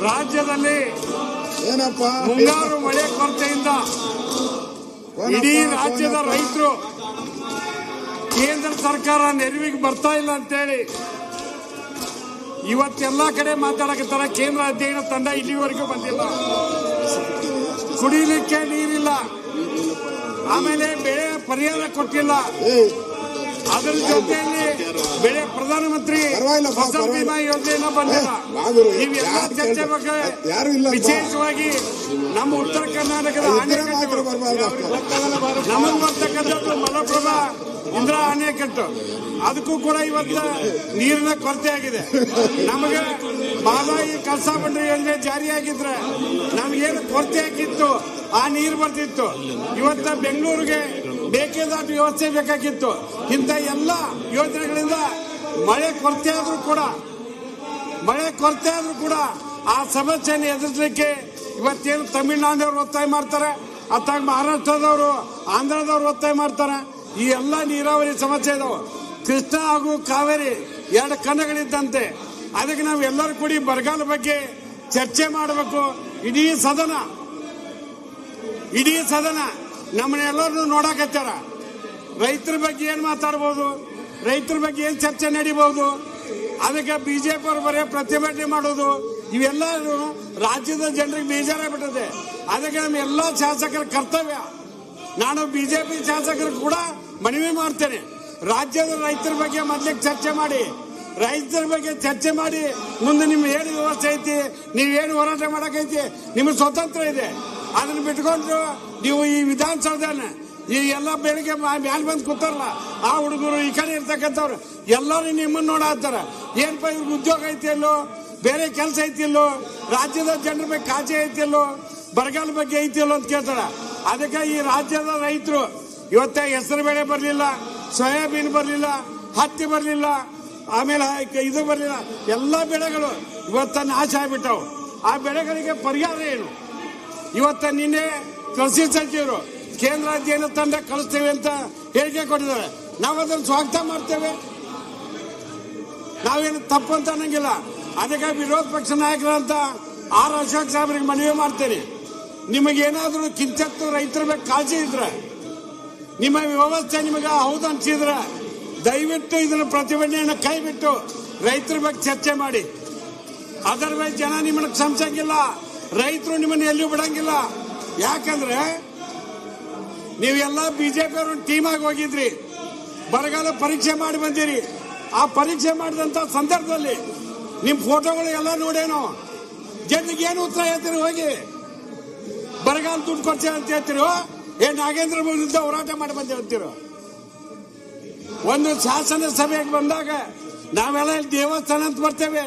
ರಾಜ್ಯದಲ್ಲಿ ಮುಂಗಾರು ಮಳೆ ಕೊರತೆಯಿಂದ ಇಡೀ ರಾಜ್ಯದ ರೈತರು ಕೇಂದ್ರ ಸರ್ಕಾರ ನೆರವಿಗೆ ಬರ್ತಾ ಇಲ್ಲ ಅಂತೇಳಿ ಇವತ್ತೆಲ್ಲಾ ಕಡೆ ಮಾತಾಡಕತ್ತಾರ. ಕೇಂದ್ರ ಅಧ್ಯಯನ ತಂಡ ಇಲ್ಲಿವರೆಗೂ ಬಂದಿಲ್ಲ, ಕುಡಿಲಿಕ್ಕೆ ನೀರಿಲ್ಲ, ಆಮೇಲೆ ಬೆಳೆ ಪರಿಹಾರ ಕೊಟ್ಟಿಲ್ಲ. ಅದರ ಜೊತೆಯಲ್ಲಿ ಬೆಳೆ ಪ್ರಧಾನಮಂತ್ರಿ ಫಸಲ್ ಬಿಮಾ ಯೋಜನೆ ಬಂದಿಲ್ಲ. ಇವೆಲ್ಲ ಚರ್ಚೆ ಬಗ್ಗೆ ವಿಶೇಷವಾಗಿ ನಮ್ಮ ಉತ್ತರ ಕರ್ನಾಟಕದ ಅಣೆಕಟ್ಟು ನಮಗೆ ಬರ್ತಕ್ಕಂಥದ್ದು ಮಲಪ್ರಭಾ ಇಂದಿರಾ ಅಣೆಕಟ್ಟು, ಅದಕ್ಕೂ ಕೂಡ ಇವತ್ತು ನೀರಿನ ಕೊರತೆ ಆಗಿದೆ. ನಮಗೆ ಮಹದಾಯಿ ಕಳಸಾ ಬಂಡೂರಿ ಯೋಜನೆ ಜಾರಿಯಾಗಿದ್ರೆ ನಮಗೇನು ಕೊರತೆ ಆಗಿತ್ತು ಆ ನೀರು ಬರ್ತಿತ್ತು. ಇವತ್ತ ಬೆಂಗಳೂರಿಗೆ ಮೇಕೆದಾಟು ವ್ಯವಸ್ಥೆ ಬೇಕಾಗಿತ್ತು. ಇಂಥ ಎಲ್ಲ ಯೋಜನೆಗಳಿಂದ ಮಳೆ ಕೊರತೆ ಆದ್ರೂ ಕೂಡ ಆ ಸಮಸ್ಯೆಯನ್ನು ಎದುರಿಸಲಿಕ್ಕೆ ಇವತ್ತೇನು ತಮಿಳುನಾಡವರು ಒತ್ತಾಯ ಮಾಡ್ತಾರೆ, ಅಥವಾ ಮಹಾರಾಷ್ಟ್ರದವರು ಆಂಧ್ರದವರು ಒತ್ತಾಯ ಮಾಡ್ತಾರೆ. ಈ ಎಲ್ಲ ನೀರಾವರಿ ಸಮಸ್ಯೆ ಇದಾವೆ. ಕೃಷ್ಣ ಹಾಗೂ ಕಾವೇರಿ ಎರಡು ಕಣ್ಣುಗಳಿದ್ದಂತೆ. ಅದಕ್ಕೆ ನಾವು ಎಲ್ಲರೂ ಕೂಡಿ ಬರಗಾಲ ಬಗ್ಗೆ ಚರ್ಚೆ ಮಾಡಬೇಕು. ಇಡೀ ಸದನ ನಮ್ಮನ್ನೆಲ್ಲರನ್ನು ನೋಡಕತ್ತಾರ. ರೈತರ ಬಗ್ಗೆ ಏನ್ ಮಾತಾಡಬಹುದು, ರೈತರ ಬಗ್ಗೆ ಏನ್ ಚರ್ಚೆ ನಡೀಬಹುದು, ಅದಕ್ಕೆ ಬಿಜೆಪಿ ಅವರು ಬರೀ ಪ್ರತಿಭಟನೆ ಮಾಡೋದು, ಇವೆಲ್ಲ ರಾಜ್ಯದ ಜನರಿಗೆ ಬೇಜಾರಾಗ್ಬಿಟ್ಟಿದೆ. ಅದಕ್ಕೆ ನಮ್ಮ ಎಲ್ಲ ಶಾಸಕರ ಕರ್ತವ್ಯ. ನಾನು ಬಿಜೆಪಿ ಶಾಸಕರು ಕೂಡ ಮನವಿ ಮಾಡ್ತೇನೆ, ರಾಜ್ಯದ ರೈತರ ಬಗ್ಗೆ ಮೊದಲಿಗೆ ಚರ್ಚೆ ಮಾಡಿ ಮುಂದೆ ನಿಮ್ಗೆ ಏನು ವ್ಯವಸ್ಥೆ ಐತಿ, ನೀವೇನು ಹೋರಾಟ ಮಾಡಕೈತಿ, ನಿಮಗೆ ಸ್ವತಂತ್ರ ಇದೆ. ಅದನ್ನ ಬಿಟ್ಕೊಂಡು ನೀವು ಈ ವಿಧಾನಸೌಧನ ಈ ಎಲ್ಲ ಬೆಳಿಗ್ಗೆ ಮ್ಯಾಲ ಬಂದು ಕೂತಾರಲ್ಲ ಆ ಹುಡುಗರು, ಈ ಕಡೆ ಇರ್ತಕ್ಕಂಥವ್ರು ಎಲ್ಲರೂ ನಿಮ್ಮನ್ನು ನೋಡಾತ್ತಾರ. ಏನಪ್ಪ ಇವ್ರಿಗೆ ಉದ್ಯೋಗ ಐತಿಲ್ಲೋ, ಬೇರೆ ಕೆಲಸ ಐತಿಲ್ಲೋ, ರಾಜ್ಯದ ಜನರ ಬಗ್ಗೆ ಕಾಳಜಿ ಐತಿಲ್ಲೋ, ಬರಗಾಲ ಬಗ್ಗೆ ಐತಿಲ್ಲೋ ಅಂತ ಕೇಳ್ತಾರ. ಅದಕ್ಕೆ ಈ ರಾಜ್ಯದ ರೈತರು ಇವತ್ತ ಹೆಸರು ಬೆಳೆ ಬರಲಿಲ್ಲ, ಸೋಯಾಬೀನ್ ಬರಲಿಲ್ಲ, ಹತ್ತಿ ಬರಲಿಲ್ಲ, ಆಮೇಲೆ ಇದು ಬರಲಿಲ್ಲ, ಎಲ್ಲ ಬೆಳೆಗಳು ಇವತ್ತ ನಾಶ ಆಗ್ಬಿಟ್ಟವು. ಆ ಬೆಳೆಗಳಿಗೆ ಪರಿಹಾರ ಏನು? ಇವತ್ತ ನಿನ್ನೆ ಕೃಷಿ ಸಚಿವರು ಕೇಂದ್ರ ಅಧ್ಯಯನ ತಂಡ ಕಳಿಸ್ತೇವೆ ಅಂತ ಹೇಳಿಕೆ ಕೊಟ್ಟಿದ್ದಾರೆ. ನಾವು ಅದನ್ನು ಸ್ವಾಗತ ಮಾಡ್ತೇವೆ, ನಾವೇನು ತಪ್ಪು ಅಂತ ಅನ್ನಂಗಿಲ್ಲ. ಅದಕ್ಕೆ ವಿರೋಧ ಪಕ್ಷ ನಾಯಕರಂತ ಆರ್ ಅಶೋಕ್ ಸಾಹೇಬರಿಗೆ ಮನವಿ ಮಾಡ್ತೇನೆ, ನಿಮಗೇನಾದ್ರೂ ಕಿಂಚತ್ತು ರೈತರ ಬಗ್ಗೆ ಕಾಳಜಿ ಇದ್ರೆ, ನಿಮ್ಮ ವ್ಯವಸ್ಥೆ ನಿಮಗೆ ಹೌದು ಅನ್ಸಿದ್ರೆ ದಯವಿಟ್ಟು ಇದನ್ನ ಪ್ರತಿಭಟನೆಯನ್ನು ಕೈ ಬಿಟ್ಟು ರೈತರ ಬಗ್ಗೆ ಚರ್ಚೆ ಮಾಡಿ. ಅದರ್ವೈಸ್ ಜನ ನಿಮ್ಮನ್ನ ಕ್ಷಮಿಸಂಗಿಲ್ಲ, ರೈತರು ನಿಮ್ಮನ್ನು ಎಲ್ಲಿಯೂ ಬಿಡಂಗಿಲ್ಲ. ಯಾಕಂದ್ರೆ ನೀವೆಲ್ಲ ಬಿಜೆಪಿ ಅವರು ಟೀಮ್ ಆಗಿ ಹೋಗಿದ್ರಿ, ಬರಗಾಲ ಪರೀಕ್ಷೆ ಮಾಡಿ ಬಂದಿರಿ. ಆ ಪರೀಕ್ಷೆ ಮಾಡಿದಂತ ಸಂದರ್ಭದಲ್ಲಿ ನಿಮ್ ಫೋಟೋಗಳು ಎಲ್ಲ ನೋಡೇನೋ, ಜನರಿಗೆ ಏನು ಉತ್ತರ ಹೇಳ್ತೀರಿ? ಹೋಗಿ ಬರಗಾಲ ದುಡ್ಡು ಕೊಡ್ತೇವೆ ಅಂತ ಹೇಳ್ತಿರೋ, ನಾಗೇಂದ್ರ ವಿರುದ್ಧ ಹೋರಾಟ ಮಾಡಿ ಬಂದೇವೆ ಅಂತಿರೋ? ಒಂದು ಶಾಸನ ಸಭೆಗೆ ಬಂದಾಗ ನಾವೆಲ್ಲ ದೇವಸ್ಥಾನ ಅಂತ ಬರ್ತೇವೆ,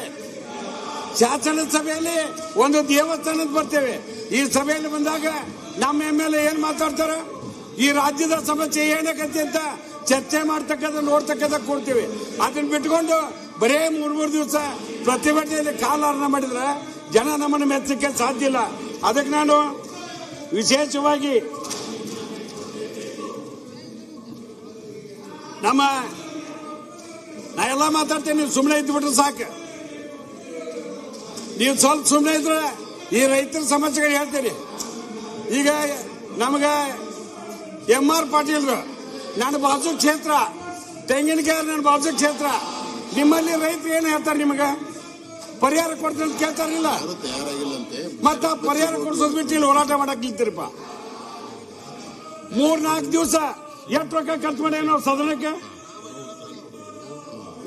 ಶಾಸನ ಸಭೆಯಲ್ಲಿ ಒಂದು ದೇವಸ್ಥಾನ ಅಂತ ಬರ್ತೇವೆ. ಈ ಸಭೆಯಲ್ಲಿ ಬಂದಾಗ ನಮ್ಮ MLA ಏನ್ ಮಾತಾಡ್ತಾರ, ಈ ರಾಜ್ಯದ ಸಮಸ್ಯೆ ಏನಕತ್ತೆ ಅಂತ ಚರ್ಚೆ ಮಾಡ್ತಕ್ಕಂಥ ನೋಡ್ತಕ್ಕಂಥ ಕೊಡ್ತೀವಿ. ಅದನ್ನ ಬಿಟ್ಕೊಂಡು ಬರೇ 3 ದಿವಸ ಪ್ರತಿಭಟನೆಯಲ್ಲಿ ಕಾಲಹರಣ ಮಾಡಿದ್ರೆ ಜನ ನಮ್ಮನ್ನು ಮೆಚ್ಚಕ್ಕೆ ಸಾಧ್ಯ ಇಲ್ಲ. ಅದಕ್ಕೆ ನಾನು ವಿಶೇಷವಾಗಿ ನಾ ಎಲ್ಲ ಮಾತಾಡ್ತೇನೆ, ನೀವು ಸುಮ್ಮನೆ ಇದ್ಬಿಟ್ರೆ ಸಾಕು. ನೀವು ಸ್ವಲ್ಪ ಸುಮ್ಮನೆ ಇದ್ರೆ ಈ ರೈತರ ಸಮಸ್ಯೆಗಳು ಹೇಳ್ತೀನಿ. ಈಗ ನಮಗೆ MR ಪಾಟೀಲ್ರು ನನ್ನ ಬಾಜು ಕ್ಷೇತ್ರ, ತೆಂಗಿನಕಾಯಿ ನನ್ನ ಬಾಜು ಕ್ಷೇತ್ರ. ನಿಮ್ಮಲ್ಲಿ ರೈತರು ಏನು ಹೇಳ್ತಾರೆ? ನಿಮಗೆ ಪರಿಹಾರ ಕೊಡ್ತಾರೆ ಅಂತ ಕೇಳ್ತಾರಿಲ್ಲ, ಮತ್ತ ಪರಿಹಾರ ಕೊಡ್ಸೋದ್ ಬಿಟ್ಟು ಇಲ್ಲಿ ಹೋರಾಟ ಮಾಡಕ್ ನಿಂತಿರಪ್ಪ. 3-4 ದಿವಸ ಎಷ್ಟು ರೊಕ್ಕ ಖರ್ಚು ಮಾಡಿ ನಾವು ಸದನಕ್ಕೆ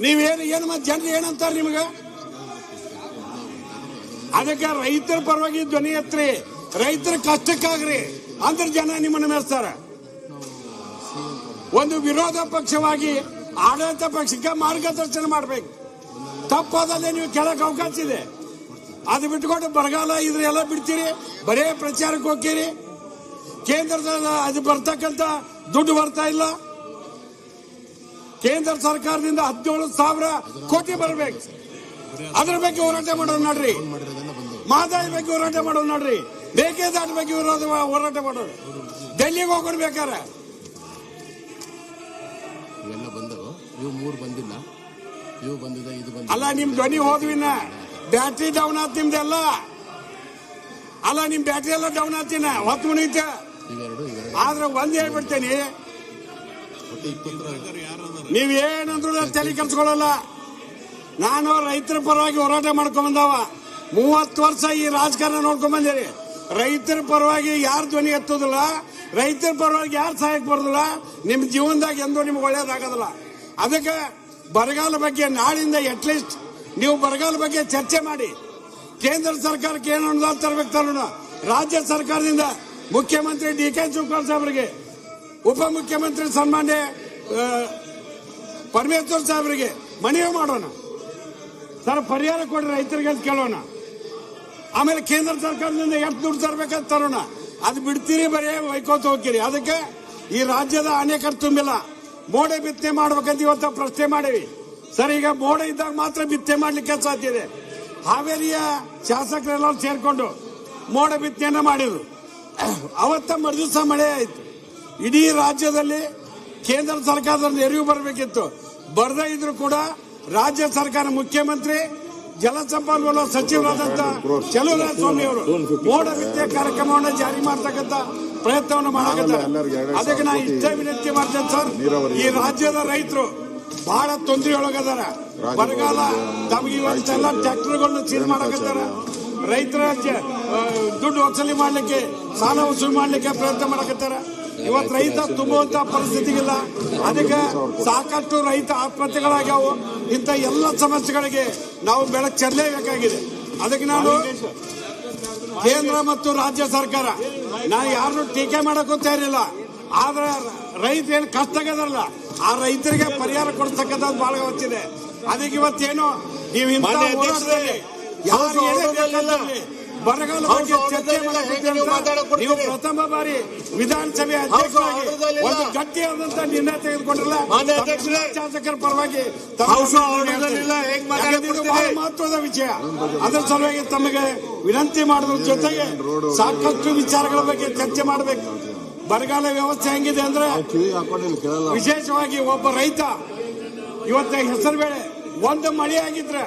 ನೀವೇನು ಮತ್ತೆ ಜನರು ಏನಂತಾರೆ ನಿಮಗೆ? ಅದಕ್ಕೆ ರೈತರ ಪರವಾಗಿ ಧ್ವನಿ ಎತ್ರಿ, ರೈತರ ಕಷ್ಟಕ್ಕಾಗ್ರಿ ಅಂದ್ರೆ ಜನ ನಿಮ್ಮನ್ನು ಮೆಚ್ತಾರ. ಒಂದು ವಿರೋಧ ಪಕ್ಷವಾಗಿ ಆಡಳಿತ ಪಕ್ಷಕ್ಕೆ ಮಾರ್ಗದರ್ಶನ ಮಾಡಬೇಕು. ತಪ್ಪಾದಲ್ಲೇ ನೀವು ಕೆಳಕ್ಕೆ ಅವಕಾಶ ಇದೆ. ಅದು ಬಿಟ್ಕೊಂಡು ಬರಗಾಲ ಇದ್ರೆ ಎಲ್ಲ ಬಿಡ್ತೀರಿ, ಬರೇ ಪ್ರಚಾರಕ್ಕೆ ಹೋಗ್ತೀರಿ. ಕೇಂದ್ರದ ಅದು ಬರ್ತಕ್ಕಂಥ ದುಡ್ಡು ಬರ್ತಾ ಇಲ್ಲ. ಕೇಂದ್ರ ಸರ್ಕಾರದಿಂದ 17,000 ಕೋಟಿ ಬರಬೇಕು. ಅದ್ರ ಬಗ್ಗೆ ಹೋರಾಟ ಮಾಡೋದು ನೋಡ್ರಿ, ಮಹದಾಯಿ ಬಗ್ಗೆ ಹೋರಾಟ ಮಾಡೋದು ನೋಡ್ರಿ, ಮೇಕೆದಾಟು ಬಗ್ಗೆ ಹೋರಾಟ ಮಾಡೋದು. ಡೆಲ್ಲಿಗೆ ಹೋಗೋದು ಬೇಕಾರೆ ಇವೆಲ್ಲ ಬಂದವು, ಇವು 3 ಬಂದಿಲ್ಲ. ಅಲ್ಲ ನಿಮ್ ಧ್ವನಿ ಹೋದ್ವಿನ ಬ್ಯಾಟ್ರಿ ಡೌನ್ ಆತ್ ನಿಮ್ದೆಲ್ಲ. ಅಲ್ಲ ನಿಮ್ ಬ್ಯಾಟ್ರಿ ಎಲ್ಲ ಡೌನ್ ಆತಿನ ಹೊತ್ತು ಮುಗಿತ. ಆದ್ರೆ ಒಂದ್ ಹೇಳ್ಬಿಡ್ತೇನೆ, ನೀವೇನಂದ್ರು ತಲೆ ಕೆಲ್ಸ್ಕೊಳ್ಳಲ್ಲ. ನಾನು ರೈತರ ಪರವಾಗಿ ಹೋರಾಟ ಮಾಡ್ಕೊಂಡ್ ಬಂದವ 30 ವರ್ಷ ಈ ರಾಜಕಾರಣ ನೋಡ್ಕೊಂಡ್ ಬಂದಿರಿ. ರೈತರ ಪರವಾಗಿ ಯಾರು ಧ್ವನಿ ಎತ್ತೋದಿಲ್ಲ, ರೈತರ ಪರವಾಗಿ ಯಾರು ಸಹಾಯಕ್ಕೆ ಬರೋದಿಲ್ಲ, ನಿಮ್ ಜೀವನದಾಗ ಎಂದೂ ನಿಮ್ಗೆ ಒಳ್ಳೇದಾಗೋದಿಲ್ಲ. ಅದಕ್ಕೆ ಬರಗಾಲ ಬಗ್ಗೆ ನಾಳಿಂದ ಅಟ್ಲೀಸ್ಟ್ ನೀವು ಬರಗಾಲ ಬಗ್ಗೆ ಚರ್ಚೆ ಮಾಡಿ. ಕೇಂದ್ರ ಸರ್ಕಾರಕ್ಕೆ ಏನು ಅನುದಾನ ತರಬೇಕು ತರೋಣ. ರಾಜ್ಯ ಸರ್ಕಾರದಿಂದ ಮುಖ್ಯಮಂತ್ರಿ ಡಿ.ಕೆ. ಶಿವಕುಮಾರ್ ಸಾಹೇಬರಿಗೆ, ಉಪಮುಖ್ಯಮಂತ್ರಿ ಸನ್ಮಾನ್ಯ ಪರಮೇಶ್ವರ್ ಸಾಹೇಬರಿಗೆ ಮನವಿ ಮಾಡೋಣ. ಸರ್ ಪರಿಹಾರ ಕೊಡ್ರಿ ರೈತರಿಗೆ ಅಂತ ಕೇಳೋಣ. ಆಮೇಲೆ ಕೇಂದ್ರ ಸರ್ಕಾರದಿಂದ ಎಷ್ಟು ದುಡ್ಡು ತರಬೇಕಂತ ತರೋಣ. ಅದು ಬಿಡ್ತೀರಿ, ಬರೀ ವೈಕೋತ ಹೋಗ್ತೀರಿ. ಅದಕ್ಕೆ ಈ ರಾಜ್ಯದ ಅಣೆಕಟ್ಟು ತುಂಬಿಲ್ಲ. ಮೋಡ ಬಿತ್ತನೆ ಮಾಡ್ಬೇಕಂತ ಇವತ್ತ ಪ್ರಶ್ನೆ ಮಾಡೀವಿ. ಸರ್ ಈಗ ಮೋಡ ಇದ್ದಾಗ ಮಾತ್ರ ಬಿತ್ತನೆ ಮಾಡ್ಲಿಕ್ಕೆ ಸಾಧ್ಯ ಇದೆ. ಹಾವೇರಿಯ ಶಾಸಕರೆಲ್ಲ ಸೇರ್ಕೊಂಡು ಮೋಡ ಬಿತ್ತನೆಯನ್ನ ಮಾಡಿದ್ರು. ಅವತ್ತ ಮರುದಿವಸ ಮಳೆ ಆಯ್ತು. ಇಡೀ ರಾಜ್ಯದಲ್ಲಿ ಕೇಂದ್ರ ಸರ್ಕಾರದ ನೆರವು ಬರಬೇಕಿತ್ತು, ಬರದೇ ಇದ್ರು ಕೂಡ ರಾಜ್ಯ ಸರ್ಕಾರ ಮುಖ್ಯಮಂತ್ರಿ ಜಲಸಂಪನ್ಮೂಲ ಸಚಿವರಾದಂತ ಚಲುವರಾಯ ಸ್ವಾಮಿ ಅವರು ಮೋಡ ಬಿತ್ತನೆ ಕಾರ್ಯಕ್ರಮವನ್ನು ಜಾರಿ ಮಾಡತಕ್ಕಂತ ಪ್ರಯತ್ನವನ್ನು ಮಾಡಕತ್ತಾರೆ. ಅದಕ್ಕೆ ನಾ ಇಷ್ಟೇ ವಿನಂತಿ ಮಾಡ್ತೇನೆ ಸರ್, ಈ ರಾಜ್ಯದ ರೈತರು ಬಹಳ ತೊಂದರೆ ಒಳಗದಾರ. ಬರಗಾಲ ತಮಗೆ ಇವತ್ತೆಲ್ಲ ಟ್ರ್ಯಾಕ್ಟರ್ಗಳನ್ನು ಸೀಲ್ ಮಾಡಕತ್ತಾರ. ರೈತರ ದುಡ್ಡು ವಸೂಲಿ ಮಾಡ್ಲಿಕ್ಕೆ, ಸಾಲ ವಸೂಲಿ ಮಾಡ್ಲಿಕ್ಕೆ ಪ್ರಯತ್ನ ಮಾಡಕತ್ತಾರ. ಇವತ್ತು ರೈತ ತುಂಬುವಂತ ಪರಿಸ್ಥಿತಿಗಿಲ್ಲ. ಅದಕ್ಕೆ ಸಾಕಷ್ಟು ರೈತ ಆತ್ಮಹತ್ಯೆಗಳಾಗ್ಯಾವು. ಇಂಥ ಎಲ್ಲ ಸಮಸ್ಯೆಗಳಿಗೆ ನಾವು ಬೆಳಕು ಚೆಲ್ಲಲೇಬೇಕಾಗಿದೆ. ಅದಕ್ಕೆ ನಾನು ಕೇಂದ್ರ ಮತ್ತು ರಾಜ್ಯ ಸರ್ಕಾರ, ನಾನು ಯಾರನ್ನು ಟೀಕೆ ಮಾಡಕ್ಕೂ ತಯಾರಿಲ್ಲ. ಆದ್ರೆ ರೈತ ಏನು ಕಷ್ಟ ಆಗದಾರಲ್ಲ, ಆ ರೈತರಿಗೆ ಪರಿಹಾರ ಕೊಡ್ತಕ್ಕಂಥದ್ದು ಬಹಳ ಹೊತ್ತಿದೆ. ಅದಕ್ಕೆ ಇವತ್ತೇನು ನೀವು ಇಂಥ ಹೋರಾಟದಲ್ಲಿ ಬರಗಾಲ ಬಗ್ಗೆ ಚರ್ಚೆ ನೀವು ಪ್ರಥಮ ಬಾರಿ ವಿಧಾನಸಭೆ ಅಧ್ಯಕ್ಷರಾಗಿ ಒಂದು ಗಟ್ಟಿಯಾದಂತ ನಿರ್ಣಯ ತೆಗೆದುಕೊಂಡ್ರಲ್ಲ, ಶಾಸಕರ ಪರವಾಗಿ ಬಹಳ ಮಹತ್ವದ ವಿಷಯ. ಅದರ ಸಲುವಾಗಿ ತಮಗೆ ವಿನಂತಿ ಮಾಡೋದ್ರ ಜೊತೆಗೆ ಸಾಕಷ್ಟು ವಿಚಾರಗಳ ಬಗ್ಗೆ ಚರ್ಚೆ ಮಾಡಬೇಕು. ಬರಗಾಲ ವ್ಯವಸ್ಥೆ ಹೆಂಗಿದೆ ಅಂದ್ರೆ, ವಿಶೇಷವಾಗಿ ಒಬ್ಬ ರೈತ ಇವತ್ತ ಹೆಸರು ಬೇಳೆ ಒಂದು ಮಳೆ ಆಗಿದ್ರೆ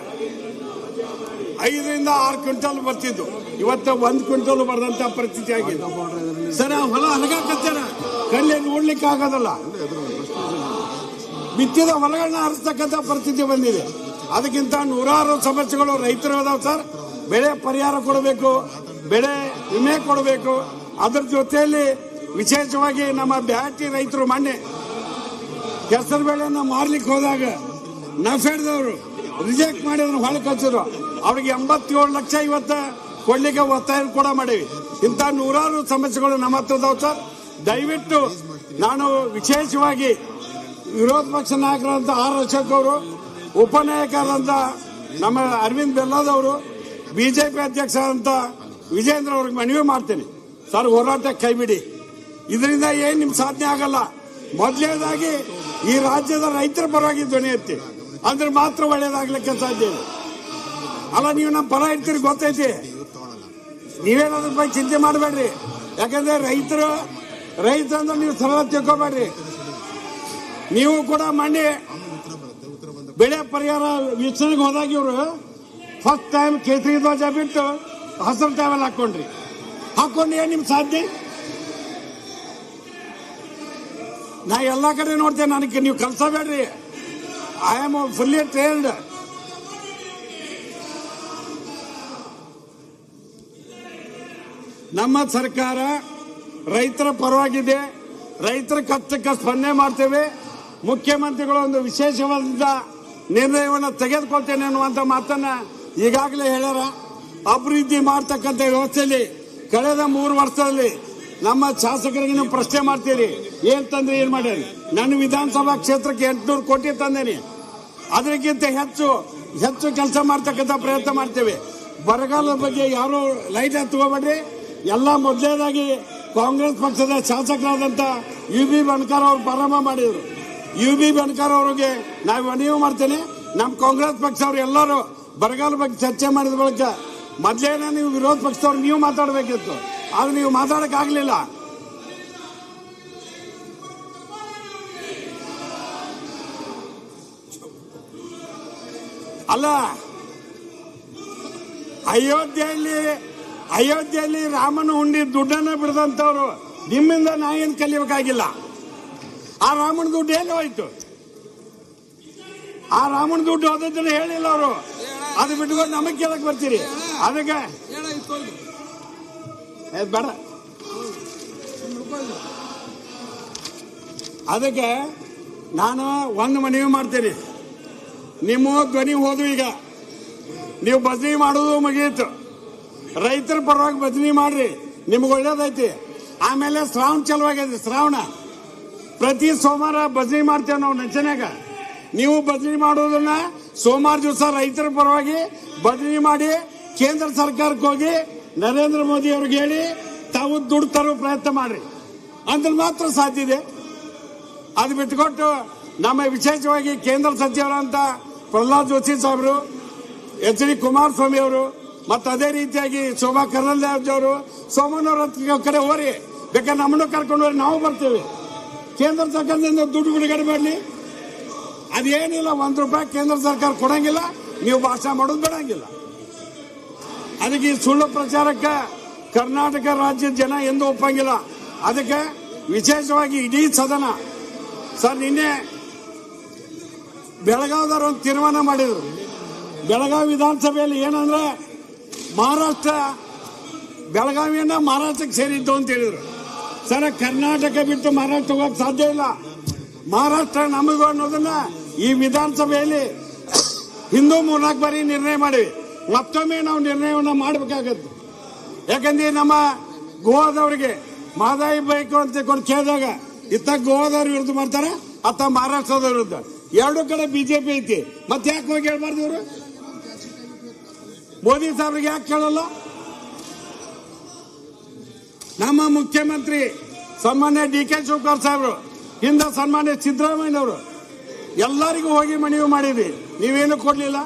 5 ರಿಂದ 6 ಕ್ವಿಂಟಲ್ ಬರ್ತಿದ್ದು, ಇವತ್ತ 1 ಕ್ವಿಂಟಲ್ ಬರದಂತ ಪರಿಸ್ಥಿತಿ ಆಗಿದೆ. ಸರ್ ಹೊಲ ಹಲಗಾಕತ್ತಾರ, ಕಣ್ಣೆ ನೋಡ್ಲಿಕ್ಕೆ ಆಗೋದಲ್ಲ. ಬಿತ್ತಿದ ಹೊಲಗಳನ್ನ ಹರಿಸ್ತಕ್ಕಂಥ ಪರಿಸ್ಥಿತಿ ಬಂದಿದೆ. ಅದಕ್ಕಿಂತ ನೂರಾರು ಸಮಸ್ಯೆಗಳು ರೈತರು ಅದಾವ ಸರ್. ಬೆಳೆ ಪರಿಹಾರ ಕೊಡಬೇಕು, ಬೆಳೆ ವಿಮೆ ಕೊಡಬೇಕು. ಅದರ ಜೊತೆಯಲ್ಲಿ ವಿಶೇಷವಾಗಿ ನಮ್ಮ ಬ್ಯಾಟಿ ರೈತರು ಮೊನ್ನೆ ಹೆಸರು ಬೆಳೆಯನ್ನ ಮಾರ್ಲಿಕ್ಕೆ ಹೋದಾಗ ನಫೆಡ್ದವರು ರಿಜೆಕ್ಟ್ ಮಾಡಿ ಅದನ್ನು ಹೊಳೆ ಕಳಿಸಿದ್ರು. ಅವ್ರಿಗೆ 87 ಲಕ್ಷ ಇವತ್ತ ಕೊಡ್ಲಿಕ್ಕೆ ಒತ್ತಾಯ ಕೂಡ ಮಾಡೀವಿ. ಇಂಥ ನೂರಾರು ಸಮಸ್ಯೆಗಳು ನಮ್ಮ ಹತ್ರ ಇದಾವೆ ಸರ್. ದಯವಿಟ್ಟು ನಾನು ವಿಶೇಷವಾಗಿ ವಿರೋಧ ಪಕ್ಷ ನಾಯಕರಾದಂಥ ಆರ್ ಅಶೋಕ್ ಅವರು, ಉಪನಾಯಕರಾದಂಥ ನಮ್ಮ ಅರವಿಂದ್ ಬೆಲ್ಲದವರು, ಬಿಜೆಪಿ ಅಧ್ಯಕ್ಷರಾದಂಥ ವಿಜೇಂದ್ರ ಅವ್ರಿಗೆ ಮನವಿ ಮಾಡ್ತೇನೆ. ಸರ್ ಹೋರಾಟ ಕೈ ಬಿಡಿ, ಇದರಿಂದ ಏನ್ ನಿಮ್ ಸಾಧನೆ ಆಗಲ್ಲ. ಮೊದಲನೇದಾಗಿ ಈ ರಾಜ್ಯದ ರೈತರ ಪರವಾಗಿ ಧ್ವನಿ ಎತ್ತಿ, ಅಂದ್ರೆ ಮಾತ್ರ ಒಳ್ಳೇದಾಗ್ಲಿಕ್ಕೆ ಸಾಧ್ಯ ಇದೆ. ಅಲ್ಲ ನೀವು ನಮ್ಮ ಪರ ಇರ್ತೀರಿ ಗೊತ್ತೈತಿ, ನೀವೇನಾದ್ರ ಬಗ್ಗೆ ಚಿಂತೆ ಮಾಡಬೇಡ್ರಿ. ಯಾಕಂದ್ರೆ ರೈತರಂದ್ರೆ ನೀವು ಸರಳ ತಿಳ್ಕೊಬೇಡ್ರಿ. ನೀವು ಕೂಡ ಮೊನ್ನೆ ಬೆಳೆ ಪರಿಹಾರ ವೀಕ್ಷಣೆಗೆ ಹೋದಾಗ ಇವರು ಫಸ್ಟ್ ಟೈಮ್ ಕೇಸರಿ ಧ್ವಜ ಬಿಟ್ಟು ಹಸಿರು ಟೈಮಲ್ಲಿ ಹಾಕೊಂಡು ಏನ್ ನಿಮ್ ಸಾಧ್ಯ? ನಾ ಎಲ್ಲಾ ಕಡೆ ನೋಡ್ತೇನೆ, ನನಗೆ ನೀವು ಕಲ್ಸಬೇಡ್ರಿ. I am fully trained. ನಮ್ಮ ಸರ್ಕಾರ ರೈತರ ಪರವಾಗಿದೆ, ರೈತರ ಕಷ್ಟಕ್ಕೆ ಸ್ಪಂದನೆ ಮಾಡ್ತೇವೆ. ಮುಖ್ಯಮಂತ್ರಿಗಳು ಒಂದು ವಿಶೇಷವಾದ ನಿರ್ಣಯವನ್ನು ತೆಗೆದುಕೊಳ್ತೇನೆ ಅನ್ನುವಂಥ ಮಾತನ್ನ ಈಗಾಗಲೇ ಹೇಳ್ಯಾರ. ಅಭಿವೃದ್ಧಿ ಮಾಡ್ತಕ್ಕಂಥ ವ್ಯವಸ್ಥೆಯಲ್ಲಿ ಕಳೆದ 3 ವರ್ಷದಲ್ಲಿ ನಮ್ಮ ಶಾಸಕರಿಗೆ ನೀವು ಪ್ರಶ್ನೆ ಮಾಡ್ತೀರಿ, ಏನ್ ತಂದ್ರೆ ಏನ್ ಮಾಡ್ಯಾರಿ? ನನ್ನ ವಿಧಾನಸಭಾ ಕ್ಷೇತ್ರಕ್ಕೆ 800 ಕೋಟಿ ತಂದೇನಿ. ಅದಕ್ಕಿಂತ ಹೆಚ್ಚು ಕೆಲಸ ಮಾಡ್ತಕ್ಕಂಥ ಪ್ರಯತ್ನ ಮಾಡ್ತೇವೆ. ಬರಗಾಲದ ಬಗ್ಗೆ ಯಾರು ಲೈಟ್ ತಗೋಬೇಡ್ರಿ. ಎಲ್ಲ ಮೊದಲನೇದಾಗಿ ಕಾಂಗ್ರೆಸ್ ಪಕ್ಷದ ಶಾಸಕರಾದಂಥ UB ಬಣಕಾರ್ ಅವರು ಪ್ರಾರಂಭ ಮಾಡಿದ್ರು. UB ಬಣಕಾರ್ ಅವರಿಗೆ ನಾವು ಮನವಿ ಮಾಡ್ತೇನೆ, ನಮ್ಮ ಕಾಂಗ್ರೆಸ್ ಪಕ್ಷ ಅವರು ಎಲ್ಲರೂ ಬರಗಾಲ ಬಗ್ಗೆ ಚರ್ಚೆ ಮಾಡಿದ ಬಳಿಕ ಮೊದಲೇನ ನೀವು ವಿರೋಧ ಪಕ್ಷದವ್ರು ನೀವು ಮಾತಾಡಬೇಕಿತ್ತು, ಆದ್ರೆ ನೀವು ಮಾತಾಡಕ್ ಆಗ್ಲಿಲ್ಲ. ಅಲ್ಲ, ಅಯೋಧ್ಯೆಯಲ್ಲಿ ರಾಮನ ಹುಂಡಿ ದುಡ್ಡನ್ನ ಬಿಡದಂತವ್ರು ನಿಮ್ಮಿಂದ ನಾ ಏನು ಕಲಿಬೇಕಾಗಿಲ್ಲ. ಆ ರಾಮನ ದುಡ್ಡು ಎಲ್ಲಿ ಹೋಯ್ತು? ಆ ರಾಮನ ದುಡ್ಡು ಹೋದದ್ದನ್ನು ಹೇಳಿಲ್ಲ ಅವರು. ಅದು ಬಿಟ್ಕೊಂಡು ನಮಗೆ ಕೇಳಕ್ ಬರ್ತೀರಿ. ಅದಕ್ಕೆ ಬೇಡ, ಅದಕ್ಕೆ ನಾನು ಒಂದು ಮನವಿ ಮಾಡ್ತೀನಿ. ನಿಮ್ಮ ಧ್ವನಿ ಹೋದ್ವು. ಈಗ ನೀವು ಭಜನೆ ಮಾಡೋದು ಮುಗಿಯಿತು. ರೈತರ ಪರವಾಗಿ ಭಜನೆ ಮಾಡ್ರಿ, ನಿಮ್ಗೆ ಒಳ್ಳೇದೈತಿ. ಆಮೇಲೆ ಶ್ರಾವಣ ಚಲುವಾಗಿದೆ. ಶ್ರಾವಣ ಪ್ರತಿ ಸೋಮವಾರ ಭಜನೆ ಮಾಡ್ತೇವೆ ನಾವು ನಂಚನ್ಯಾಗ. ನೀವು ಭಜನೆ ಮಾಡೋದನ್ನ ಸೋಮವಾರ ದಿವಸ ರೈತರ ಪರವಾಗಿ ಭಜನೆ ಮಾಡಿ ಕೇಂದ್ರ ಸರ್ಕಾರಕ್ಕೆ ಹೋಗಿ ನರೇಂದ್ರ ಮೋದಿ ಅವ್ರಿಗೆ ಹೇಳಿ ತಾವು ದುಡ್ಡು ತರೋ ಪ್ರಯತ್ನ ಮಾಡ್ರಿ. ಅಂದ್ರೆ ಮಾತ್ರ ಸಾಧ್ಯ ಇದೆ. ಅದು ಬಿಟ್ಟುಕೊಟ್ಟು ನಮ್ಮ ವಿಶೇಷವಾಗಿ ಕೇಂದ್ರ ಸಚಿವರಂತ ಪ್ರಹ್ಲಾದ್ ಜೋಶಿ ಸಾಹೇಬರು, ಎಚ್.ಡಿ. ಕುಮಾರಸ್ವಾಮಿ ಅವರು, ಮತ್ತು ಅದೇ ರೀತಿಯಾಗಿ ಶೋಭಾ ಕರಂದ್ಲಾಜೆ ಅವರು, ಸೋಮಣ್ಣವ್ರ ಕಡೆ ಹೋರಿ, ಬೇಕಾದ್ರೆ ನಮ್ಮನ್ನು ಕರ್ಕೊಂಡು ಹೋಗಿ ನಾವು ಬರ್ತೇವೆ. ಕೇಂದ್ರ ಸರ್ಕಾರದಿಂದ ದುಡ್ಡು ಬಿಡುಗಡೆ ಮಾಡಲಿ. ಅದೇನಿಲ್ಲ, ₹1 ಕೇಂದ್ರ ಸರ್ಕಾರ ಕೊಡಂಗಿಲ್ಲ, ನೀವು ಭಾಷಣ ಮಾಡೋದು ಬೇಡಂಗಿಲ್ಲ. ಅದಕ್ಕೆ ಈ ಸುಳ್ಳು ಪ್ರಚಾರಕ್ಕೆ ಕರ್ನಾಟಕ ರಾಜ್ಯದ ಜನ ಎಂದೂ ಒಪ್ಪಂಗಿಲ್ಲ. ಅದಕ್ಕೆ ವಿಶೇಷವಾಗಿ ಇಡೀ ಸದನ ಸರ್, ನಿನ್ನೆ ಬೆಳಗಾವಿದವರು ಒಂದು ತೀರ್ಮಾನ ಮಾಡಿದ್ರು. ಬೆಳಗಾವಿ ವಿಧಾನಸಭೆಯಲ್ಲಿ ಏನಂದ್ರೆ ಮಹಾರಾಷ್ಟ್ರ ಬೆಳಗಾವಿಯನ್ನ ಮಹಾರಾಷ್ಟ್ರಕ್ಕೆ ಸೇರಿದ್ದು ಅಂತ ಹೇಳಿದ್ರು. ಸರ್, ಕರ್ನಾಟಕ ಬಿಟ್ಟು ಮಹಾರಾಷ್ಟ್ರ ಹೋಗಕ್ಕೆ ಸಾಧ್ಯ ಇಲ್ಲ. ಮಹಾರಾಷ್ಟ್ರ ನಮಗೂ ಅನ್ನೋದನ್ನ ಈ ವಿಧಾನಸಭೆಯಲ್ಲಿ ಹಿಂದೂ 3-4 ಬಾರಿ ನಿರ್ಣಯ ಮಾಡಿವಿ. ಮತ್ತೊಮ್ಮೆ ನಾವು ನಿರ್ಣಯವನ್ನ ಮಾಡಬೇಕಾಗತ್ತೆ. ಯಾಕಂದ್ರೆ ನಮ್ಮ ಗೋವಾದವರಿಗೆ ಮಹದಾಯಿ ಬೇಕು ಅಂತ ಕೇಳಿದಾಗ ಇತ್ತ ಗೋವಾದವ್ರ ವಿರುದ್ಧ ಮಾಡ್ತಾರೆ, ಅತ್ತ ಮಹಾರಾಷ್ಟ್ರದ ವಿರುದ್ಧ. ಎರಡು ಕಡೆ ಬಿಜೆಪಿ ಐತಿ. ಮತ್ತೆ ಯಾಕೆ ಹೋಗಿ ಹೇಳ್ಬಾರ್ದು ಇವರು? ಮೋದಿ ಸಾಹೇಬ್ರಿಗೆ ಯಾಕೆ ಕೇಳಲ್ಲ? ನಮ್ಮ ಮುಖ್ಯಮಂತ್ರಿ ಸನ್ಮಾನ್ಯ ಡಿ.ಕೆ. ಶಿವಕುಮಾರ್ ಸಾಹೇಬರು, ಹಿಂದೆ ಸನ್ಮಾನ್ಯ ಸಿದ್ದರಾಮಯ್ಯನವರು ಎಲ್ಲರಿಗೂ ಹೋಗಿ ಮನವಿ ಮಾಡಿದ್ವಿ. ನೀವೇನು ಕೊಡ್ಲಿಲ್ಲ.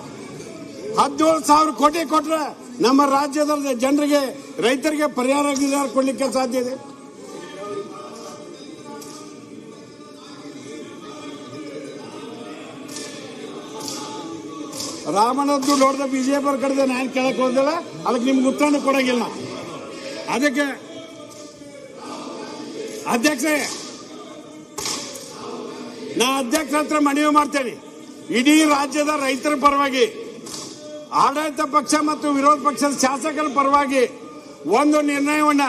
17,000 ಕೋಟಿ ಕೊಟ್ರೆ ನಮ್ಮ ರಾಜ್ಯದ ಜನರಿಗೆ, ರೈತರಿಗೆ ಪರಿಹಾರ ಕೊಡ್ಲಿಕ್ಕೆ ಸಾಧ್ಯ ಇದೆ. ರಾಮನದ್ದು ನೋಡಿದ ಬಿಜೆಪಿ ಕಡೆ ನಾನು ಕೇಳಕ್ ಹೋದಿಲ್ಲ. ಅದಕ್ಕೆ ನಿಮ್ಗೆ ಉತ್ತರ ಕೊಡಂಗಿಲ್ಲ. ಅದಕ್ಕೆ ಅಧ್ಯಕ್ಷರೇ, ನಾ ಅಧ್ಯಕ್ಷರ ಹತ್ರ ಮನವಿ ಮಾಡ್ತೇನೆ. ಇಡೀ ರಾಜ್ಯದ ರೈತರ ಪರವಾಗಿ, ಆಡಳಿತ ಪಕ್ಷ ಮತ್ತು ವಿರೋಧ ಪಕ್ಷದ ಶಾಸಕರ ಪರವಾಗಿ ಒಂದು ನಿರ್ಣಯವನ್ನ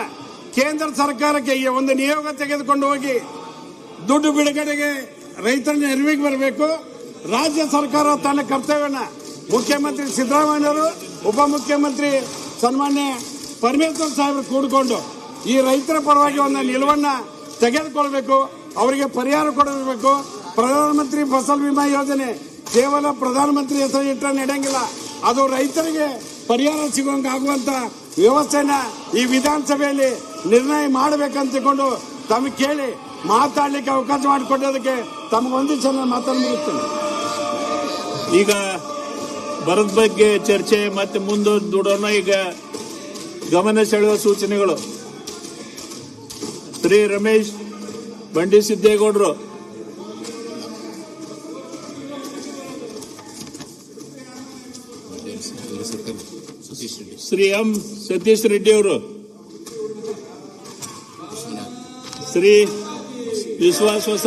ಕೇಂದ್ರ ಸರ್ಕಾರಕ್ಕೆ ಒಂದು ನಿಯೋಗ ತೆಗೆದುಕೊಂಡು ಹೋಗಿ ದುಡ್ಡು ಬಿಡುಗಡೆಗೆ ರೈತರ ನೆರವಿಗೆ ಬರಬೇಕು. ರಾಜ್ಯ ಸರ್ಕಾರ ತನ್ನ ಕರ್ತವ್ಯವನ್ನ ಮುಖ್ಯಮಂತ್ರಿ ಸಿದ್ದರಾಮಯ್ಯವರು, ಉಪಮುಖ್ಯಮಂತ್ರಿ ಸನ್ಮಾನ್ಯ ಪರಮೇಶ್ವರ್ ಸಾಹೇಬರು ಕೂಡಿಕೊಂಡು ಈ ರೈತರ ಪರವಾಗಿ ಒಂದು ನಿಲುವನ್ನ ತೆಗೆದುಕೊಳ್ಬೇಕು. ಅವರಿಗೆ ಪರಿಹಾರ ಕೊಡಬೇಕು. ಪ್ರಧಾನಮಂತ್ರಿ ಫಸಲ್ ವಿಮಾ ಯೋಜನೆ ಕೇವಲ ಪ್ರಧಾನಮಂತ್ರಿ ಹೆಸರು ಇಟ್ಟರೆ ನಡೆಯಂಗಿಲ್ಲ. ಅದು ರೈತರಿಗೆ ಪರಿಹಾರ ಸಿಗುವಂಗ ಆಗುವಂತ ವ್ಯವಸ್ಥೆನ ಈ ವಿಧಾನಸಭೆಯಲ್ಲಿ ನಿರ್ಣಯ ಮಾಡಬೇಕಂತ ತಿಳ್ಕೊಂಡು ತಮಗೆ ಕೇಳಿ ಮಾತಾಡ್ಲಿಕ್ಕೆ ಅವಕಾಶ ಮಾಡಿಕೊಡೋದಕ್ಕೆ ತಮಗೊಂದು ಸಲ ಮಾತಾಡ್ಬಿಡ್ತೇನೆ. ಈಗ ಬರದ ಬಗ್ಗೆ ಚರ್ಚೆ ಮತ್ತೆ ಮುಂದೂಡೋಣ. ಈಗ ಗಮನ ಸೆಳೆಯುವ ಸೂಚನೆಗಳು. ಶ್ರೀ ರಮೇಶ್ ಬಂಡಿ ಸಿದ್ದೇಗೌಡರು, ಶ್ರೀ ಎಂ ಸತೀಶ್ ರೆಡ್ಡಿ ಅವರು, ಶ್ರೀ ವಿಶ್ವಾಸ್ ವಸಂತ